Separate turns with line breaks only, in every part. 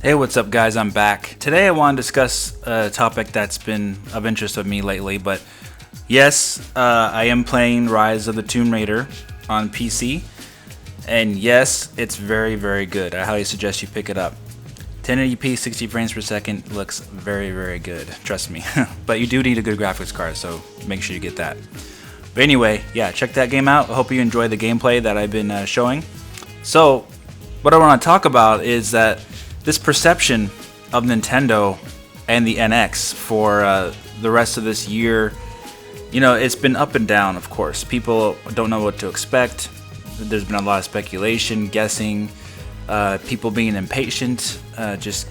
Hey, what's up, guys? I'm back. Today I want to discuss a topic that's been of interest of me lately, but yes, I am playing Rise of the Tomb Raider on PC, and yes, it's very, very good. I highly suggest you pick it up. 1080p, 60 frames per second looks very, very good. Trust me. But you do need a good graphics card, so make sure you get that. But anyway, yeah, check that game out. I hope you enjoy the gameplay that I've been showing. So, what I want to talk about is that this perception of Nintendo and the NX for the rest of this year, it's been up and down, of course. People don't know what to expect. There's been a lot of speculation, guessing, people being impatient, just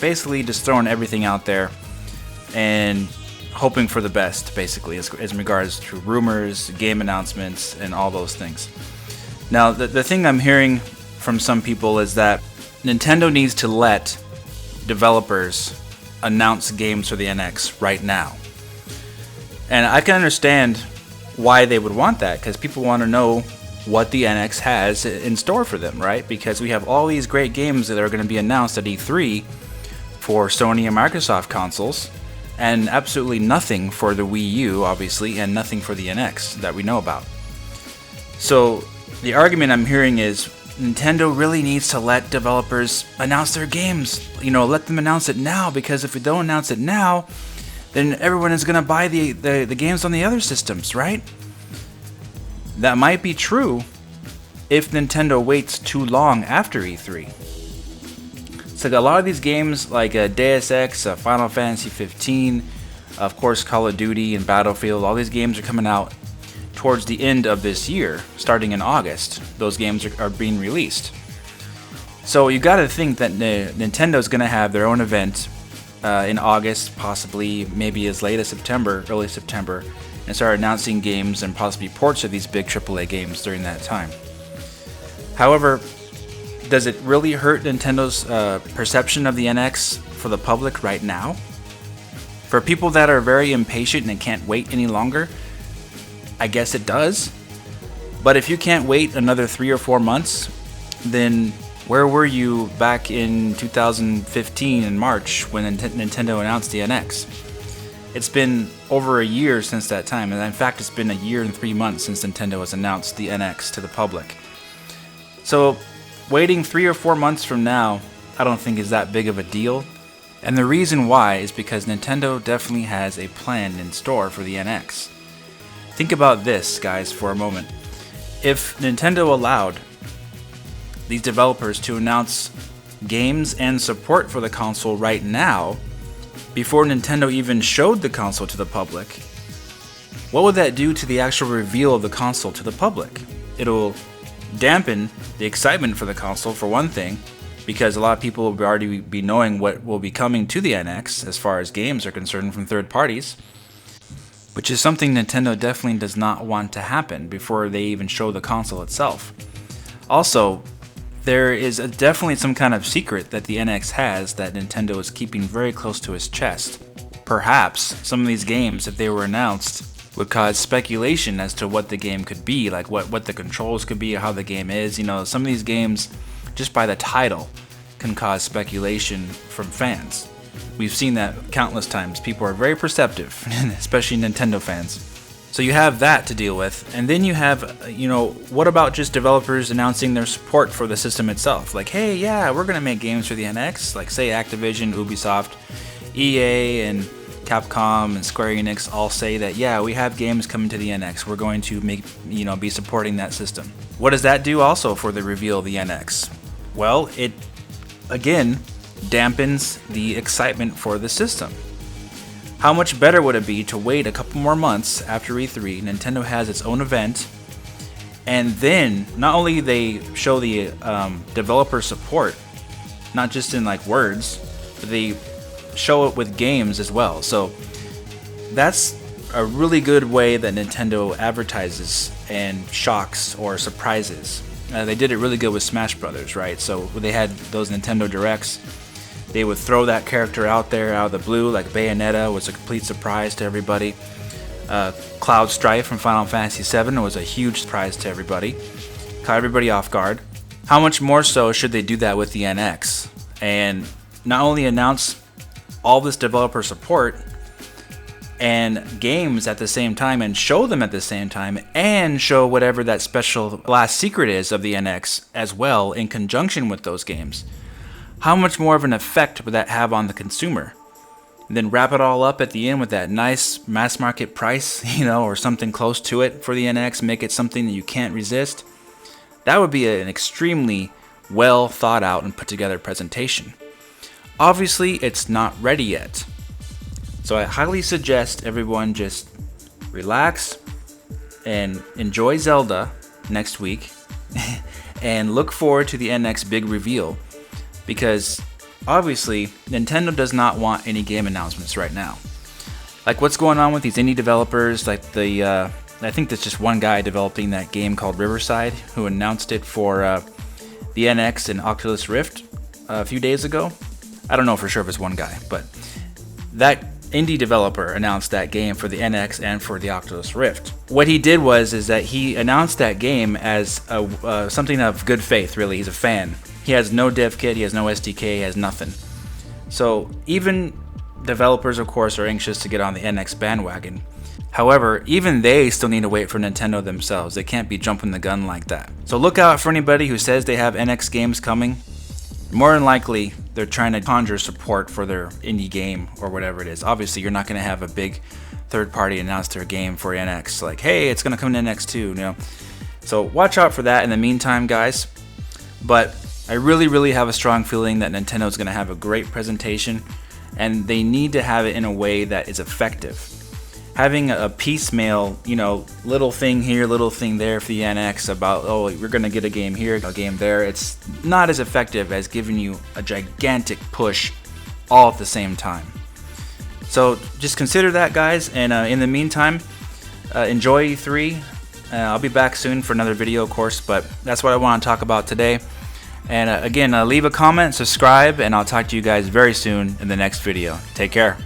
basically just throwing everything out there and hoping for the best, basically, as in regards to rumors, game announcements, and all those things. Now, the thing I'm hearing from some people is that Nintendo needs to let developers announce games for the NX right now. And I can understand why they would want that, because people want to know what the NX has in store for them, right? Because we have all these great games that are going to be announced at E3 for Sony and Microsoft consoles, and absolutely nothing for the Wii U, obviously, and nothing for the NX that we know about. So the argument I'm hearing is Nintendo really needs to let developers announce their games. Let them announce it now, because if we don't announce it now, then everyone is going to buy the games on the other systems, right? That might be true if Nintendo waits too long after E3. So a lot of these games like Deus Ex, Final Fantasy 15, of course Call of Duty and Battlefield, all these games are coming out towards the end of this year, starting in August. Those games are being released. So you got to think that Nintendo's going to have their own event in August, possibly maybe as late as September, early September, and start announcing games and possibly ports of these big AAA games during that time. However, does it really hurt Nintendo's perception of the NX for the public right now? For people that are very impatient and can't wait any longer, I guess it does. But if you can't wait another 3 or 4 months, then where were you back in 2015 in March when Nintendo announced the NX? It's been over a year since that time, and in fact it's been a year and 3 months since Nintendo has announced the NX to the public. So waiting 3 or 4 months from now, I don't think is that big of a deal. And the reason why is because Nintendo definitely has a plan in store for the NX. Think about this, guys, for a moment. If Nintendo allowed these developers to announce games and support for the console right now, before Nintendo even showed the console to the public, what would that do to the actual reveal of the console to the public? It'll dampen the excitement for the console, for one thing, because a lot of people will already be knowing what will be coming to the NX as far as games are concerned from third parties, which is something Nintendo definitely does not want to happen before they even show the console itself. Also, there is definitely some kind of secret that the NX has that Nintendo is keeping very close to its chest. Perhaps some of these games, if they were announced, would cause speculation as to what the game could be, like what the controls could be, or how the game is. Some of these games, just by the title, can cause speculation from fans. We've seen that countless times. People are very perceptive, especially Nintendo fans. So you have that to deal with. And then you have, what about just developers announcing their support for the system itself? Like, hey, yeah, we're going to make games for the NX. Like, say, Activision, Ubisoft, EA, and Capcom, and Square Enix all say that, yeah, we have games coming to the NX. We're going to be supporting that system. What does that do also for the reveal of the NX? Well, it, again, dampens the excitement for the system. How much better would it be to wait a couple more months after E3, Nintendo has its own event, and then not only they show the developer support, not just in like words, but they show it with games as well. So that's a really good way that Nintendo advertises and shocks or surprises. They did it really good with Smash Brothers, right? So when they had those Nintendo Directs, they would throw that character out there out of the blue, like Bayonetta was a complete surprise to everybody. Cloud Strife from Final Fantasy VII was a huge surprise to everybody. Caught everybody off guard. How much more so should they do that with the NX? And not only announce all this developer support and games at the same time and show them at the same time, and show whatever that special last secret is of the NX as well in conjunction with those games, how much more of an effect would that have on the consumer? And then wrap it all up at the end with that nice mass market price, or something close to it for the NX, make it something that you can't resist. That would be an extremely well thought out and put together presentation. Obviously, it's not ready yet. So I highly suggest everyone just relax and enjoy Zelda next week and look forward to the NX big reveal, because obviously Nintendo does not want any game announcements right now. Like what's going on with these indie developers, like I think there's just one guy developing that game called Riverside who announced it for the NX and Oculus Rift a few days ago. I don't know for sure if it's one guy, but that indie developer announced that game for the NX and for the Oculus Rift. What he did is that he announced that game as something of good faith, really. He's a fan. He has no dev kit, he has no SDK, he has nothing. So even developers, of course, are anxious to get on the NX bandwagon. However, even they still need to wait for Nintendo themselves. They can't be jumping the gun like that. So look out for anybody who says they have NX games coming. More than likely, they're trying to conjure support for their indie game or whatever it is. Obviously, you're not going to have a big third party announce their game for NX. Like, hey, it's going to come to NX too, So watch out for that in the meantime, guys. But I really have a strong feeling that Nintendo's going to have a great presentation, and they need to have it in a way that is effective. Having a piecemeal, little thing here, little thing there for the NX about, oh, we're going to get a game here, a game there, it's not as effective as giving you a gigantic push all at the same time. So just consider that, guys, and in the meantime, enjoy E3. I'll be back soon for another video, of course, but that's what I want to talk about today. And again, leave a comment, subscribe, and I'll talk to you guys very soon in the next video. Take care.